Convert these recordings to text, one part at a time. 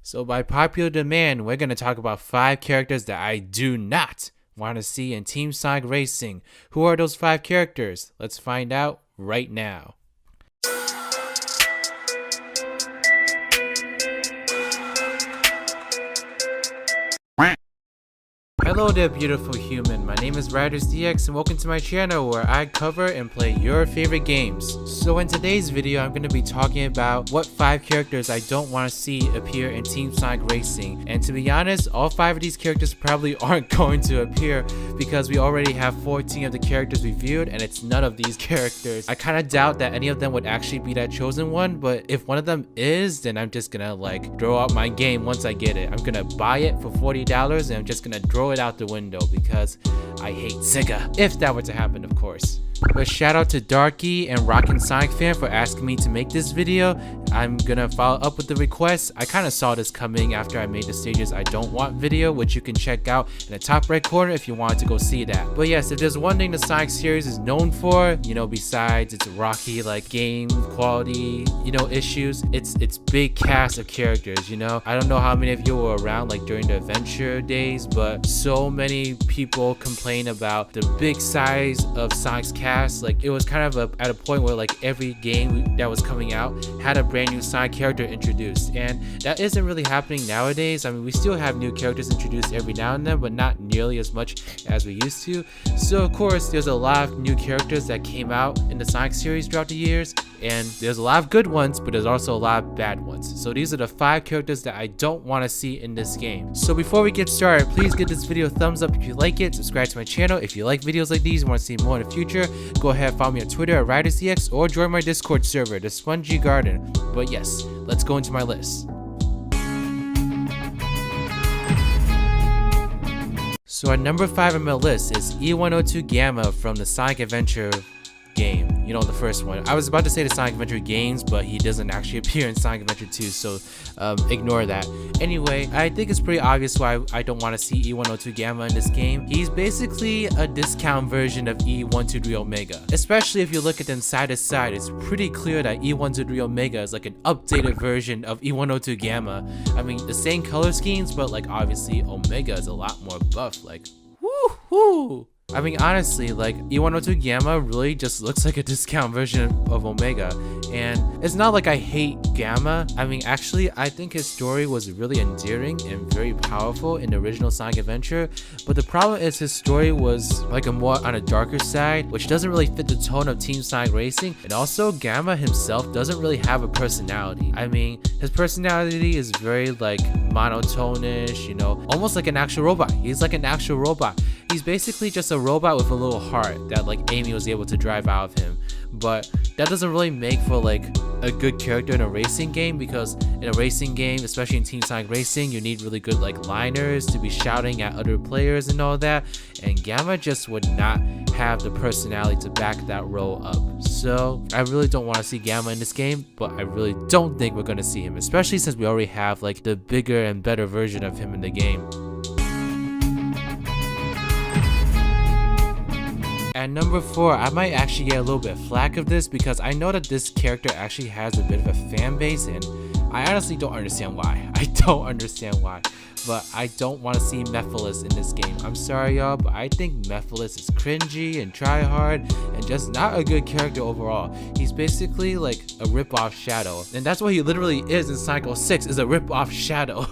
So by popular demand, we're going to talk about 5 characters that I do not want to see in Team Sonic Racing. Who are those 5 characters? Let's find out right now. Hello there, beautiful human. My name is RidersDX and welcome to my channel where I cover and play your favorite games. So in today's video, I'm going to be talking about what 5 characters I don't want to see appear in Team Sonic Racing. And to be honest, all 5 of these characters probably aren't going to appear because we already have 14 of the characters reviewed and it's none of these characters. I kind of doubt that any of them would actually be that chosen one, but if one of them is, then I'm just gonna throw out my game once I get it. I'm gonna buy it for $40 and I'm just gonna throw it out the window because I hate Sega. If that were to happen, of course. But shout out to Darky and Rockin' Sonic Fan for asking me to make this video. I'm gonna follow up with the request. I kind of saw this coming after I made the stages I don't want video, which you can check out in the top right corner if you wanted to go see that. But yes, if there's one thing the Sonic series is known for, besides its rocky game quality, issues, it's big cast of characters. I don't know how many of you were around during the adventure days, but so many people complain about the big size of Sonic's cast. It was kind of at a point where every game that was coming out had a brand new Sonic character introduced, and that isn't really happening nowadays. I mean, we still have new characters introduced every now and then, but not nearly as much as we used to. So of course there's a lot of new characters that came out in the Sonic series throughout the years, and there's a lot of good ones, but there's also a lot of bad ones. So these are the 5 characters that I don't want to see in this game. So before we get started, please give this video a thumbs up if you like it, subscribe to my channel if you like videos like these and want to see more in the future. Go ahead, follow me on Twitter at RidersDX or join my Discord server, the Spongy Garden. But yes, let's go into my list. So at number 5 on my list is E102 Gamma from the Sonic Adventure game, the first one. I was about to say the Sonic Adventure games, but he doesn't actually appear in Sonic Adventure 2, so ignore that. Anyway, I think it's pretty obvious why I don't want to see E102 Gamma in this game. He's basically a discount version of E123 Omega. Especially if you look at them side to side, it's pretty clear that E123 Omega is an updated version of E102 Gamma. I mean, the same color schemes, but obviously Omega is a lot more buff. Woohoo! I mean, honestly, E102 Gamma really just looks like a discount version of Omega. And it's not like I hate Gamma. I mean, actually, I think his story was really endearing and very powerful in the original Sonic Adventure. But the problem is his story was a more on a darker side, which doesn't really fit the tone of Team Sonic Racing. And also, Gamma himself doesn't really have a personality. I mean, his personality is very monotonish, almost like an actual robot. He's like an actual robot. He's basically just a robot with a little heart that Amy was able to drive out of him. But that doesn't really make for a good character in a racing game, because in a racing game, especially in Team Sonic Racing, you need really good liners to be shouting at other players and all that, and Gamma just would not have the personality to back that role up. So I really don't want to see Gamma in this game, but I really don't think we're going to see him, especially since we already have the bigger and better version of him in the game. At number 4, I might actually get a little bit flack of this because I know that this character actually has a bit of a fan base, and I honestly don't understand why. I don't understand why, but I don't want to see Mephiles in this game. I'm sorry, y'all, but I think Mephiles is cringy and tryhard and just not a good character overall. He's basically a rip-off Shadow, and that's what he literally is in Sonic 06, is a rip-off Shadow.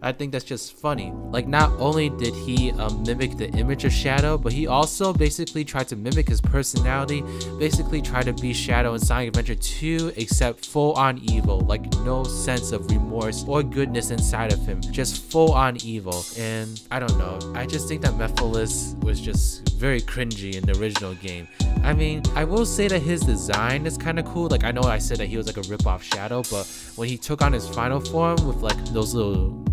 I think that's just funny. Not only did he mimic the image of Shadow, but he also basically tried to mimic his personality, basically tried to be Shadow in Sonic Adventure 2, except full-on evil, no sense of remorse or goodness inside of him, just full-on evil. And I don't know, I just think that Mephiles was just very cringy in the original game. I mean, I will say that his design is kind of cool. I know I said that he was a rip-off Shadow, but when he took on his final form with those little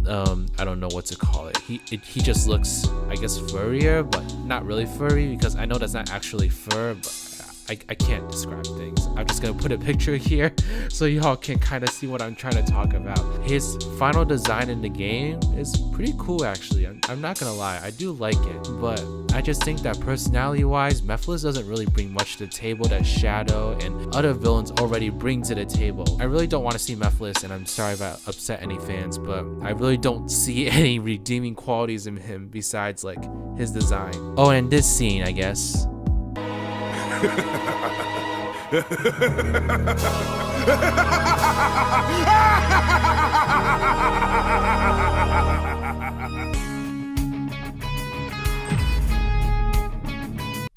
I don't know what to call it, he just looks, I guess, furrier, but not really furry, because I know that's not actually fur, but I can't describe things. I'm just gonna put a picture here so y'all can kind of see what I'm trying to talk about. His final design in the game is pretty cool actually. I'm not gonna lie, I do like it, but I just think that personality wise, Mephiles doesn't really bring much to the table that Shadow and other villains already bring to the table. I really don't want to see Mephiles, and I'm sorry if I upset any fans, but I really don't see any redeeming qualities in him besides like his design. Oh, and this scene, I guess.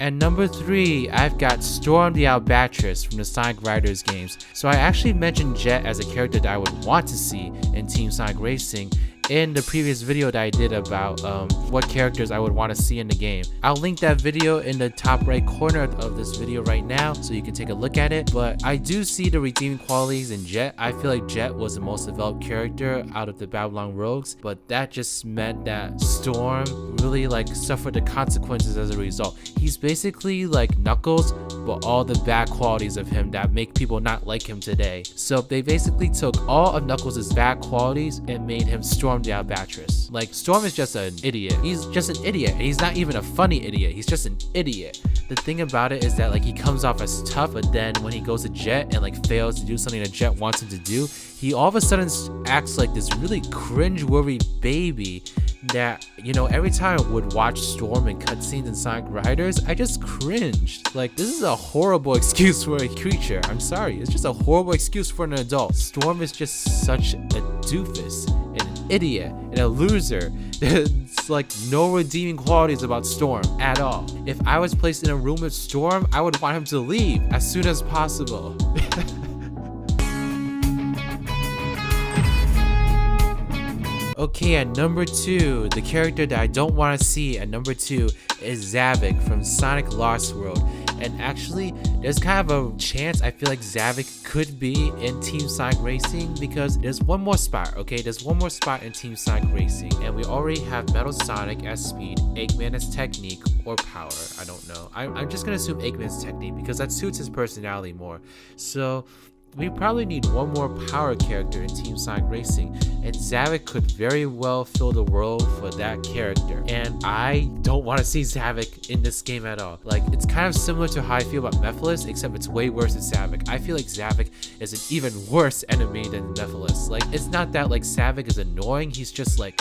At number 3, I've got Storm the Albatross from the Sonic Riders games. So I actually mentioned Jet as a character that I would want to see in Team Sonic Racing in the previous video that I did about what characters I would want to see in the game. I'll link that video in the top right corner of this video right now so you can take a look at it. But I do see the redeeming qualities in Jet. I feel like Jet was the most developed character out of the Babylon Rogues, but that just meant that Storm really like suffered the consequences as a result. He's basically like Knuckles, but all the bad qualities of him that make people not like him today. So they basically took all of Knuckles' bad qualities and made him Storm the Albatross. Like, Storm is just an idiot. He's just an idiot. He's not even a funny idiot. He's just an idiot. The thing about it is that like he comes off as tough, but then when he goes to Jet and like fails to do something that Jet wants him to do, he all of a sudden acts like this really cringe-worthy baby that, you know, every time I would watch Storm in cutscenes in Sonic Riders, I just cringed. Like, this is a horrible excuse for a creature. I'm sorry. It's just a horrible excuse for an adult. Storm is just such a doofus and an idiot and a loser. It's like no redeeming qualities about Storm at all. If I was placed in a room with Storm, I would want him to leave as soon as possible. Okay, at number 2, the character that I don't want to see at number 2 is Zavok from Sonic Lost World. And actually, there's kind of a chance I feel like Zavok could be in Team Sonic Racing because there's one more spot, okay? There's one more spot in Team Sonic Racing, and we already have Metal Sonic as speed, Eggman as technique, or power. I don't know. I'm just gonna assume Eggman's technique because that suits his personality more. So we probably need one more power character in Team Sonic Racing, and Zavok could very well fill the role for that character. And I don't want to see Zavok in this game at all. Like, it's kind of similar to how I feel about Mephiles, except it's way worse than Zavok. I feel like Zavok is an even worse enemy than Mephiles. Like, it's not that like Zavok is annoying, he's just like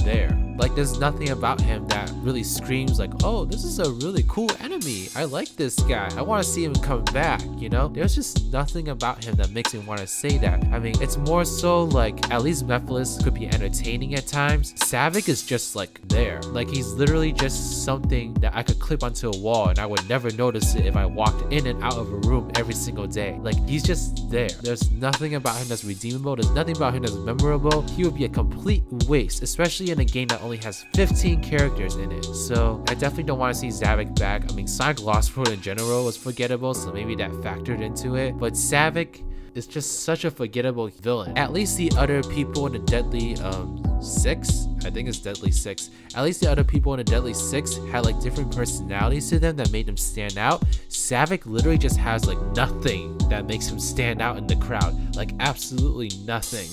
there. Like, there's nothing about him that really screams like, oh, this is a really cool enemy. I like this guy. I want to see him come back, you know? There's just nothing about him that makes me want to say that. I mean, it's more so like, at least Mephiles could be entertaining at times. Zavok is just like there. Like, he's literally just something that I could clip onto a wall and I would never notice it if I walked in and out of a room every single day. Like, he's just there. There's nothing about him that's redeemable. There's nothing about him that's memorable. He would be a complete waste, especially in a game that only has 15 characters in it. So I definitely don't want to see Zavok back. I mean, Sonic Lost World in general was forgettable, so maybe that factored into it. But Zavok is just such a forgettable villain. At least the other people in the Deadly 6, I think it's Deadly 6. At least the other people in the Deadly 6 had like different personalities to them that made them stand out. Zavok literally just has like nothing that makes him stand out in the crowd. Like, absolutely nothing.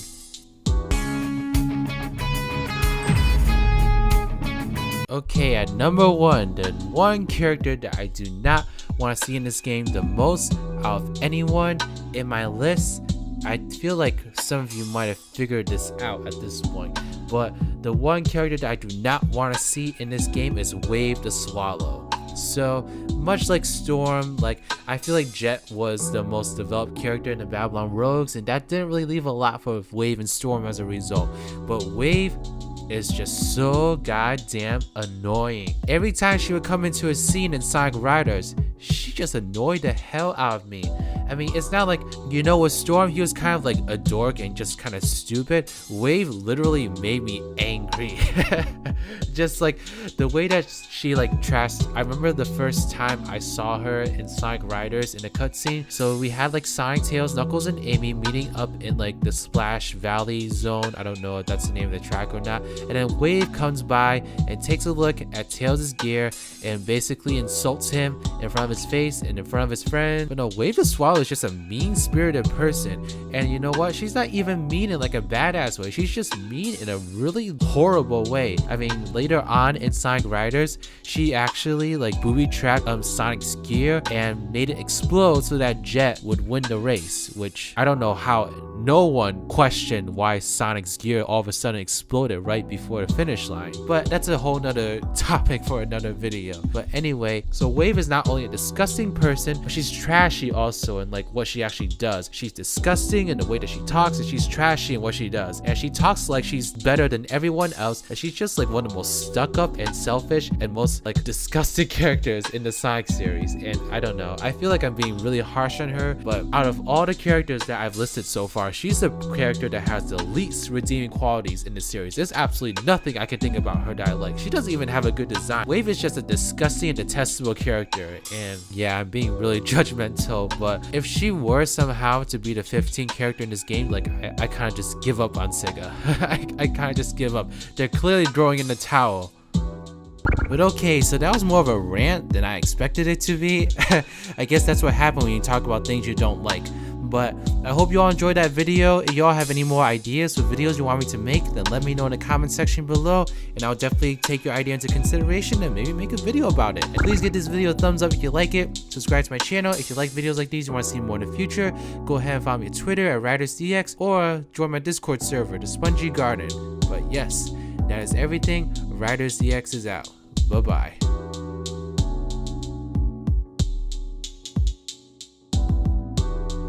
Okay, at number 1, the one character that I do not want to see in this game the most out of anyone in my list. I feel like some of you might have figured this out at this point, but the one character that I do not want to see in this game is Wave the Swallow. So much like Storm, like, I feel like Jet was the most developed character in the Babylon Rogues, and that didn't really leave a lot for Wave and Storm as a result. But Wave is just so goddamn annoying. Every time she would come into a scene in Sonic Riders, she just annoyed the hell out of me. I mean, it's not like, you know, with Storm, he was kind of like a dork and just kind of stupid. Wave literally made me angry. Just like the way that she like trashed. I remember the first time I saw her in Sonic Riders in a cutscene. So we had like Sonic, Tails, Knuckles, and Amy meeting up in like the Splash Valley zone. I don't know if that's the name of the track or not. And then Wave comes by and takes a look at Tails' gear and basically insults him in front of his face and in front of his friend. But no, Wave the Swallow is just a mean-spirited person. And you know what? She's not even mean in like a badass way. She's just mean in a really horrible way. I mean, later on in Sonic Riders, she actually like booby-trapped Sonic's gear and made it explode so that Jet would win the race, which I don't know how no one questioned why Sonic's gear all of a sudden exploded right before the finish line. But that's a whole nother topic for another video. But anyway, so Wave is not only a disgusting person, but she's trashy also in like what she actually does. She's disgusting in the way that she talks, and she's trashy in what she does. And she talks like she's better than everyone else, and she's just like one of the most stuck up and selfish and most like disgusting characters in the Sonic series. And I don't know, I feel like I'm being really harsh on her, but out of all the characters that I've listed so far, she's the character that has the least redeeming qualities in the series. There's absolutely nothing I can think about her that I like. She doesn't even have a good design. Wave is just a disgusting and detestable character, and yeah, I'm being really judgmental, but if she were somehow to be the 15th character in this game, like I kind of just give up on Sega. I kind of just give up. They're clearly throwing in the towel. But okay, so that was more of a rant than I expected it to be. I guess that's what happened when you talk about things you don't like. But I hope you all enjoyed that video. If y'all have any more ideas for videos you want me to make, then let me know in the comment section below, and I'll definitely take your idea into consideration and maybe make a video about it. And please give this video a thumbs up if you like it. Subscribe to my channel if you like videos like these, you want to see more in the future. Go ahead and follow me on Twitter at RidersDX, or join my Discord server, the Spongy Garden. But yes, that is everything. RidersDX is out. Bye bye.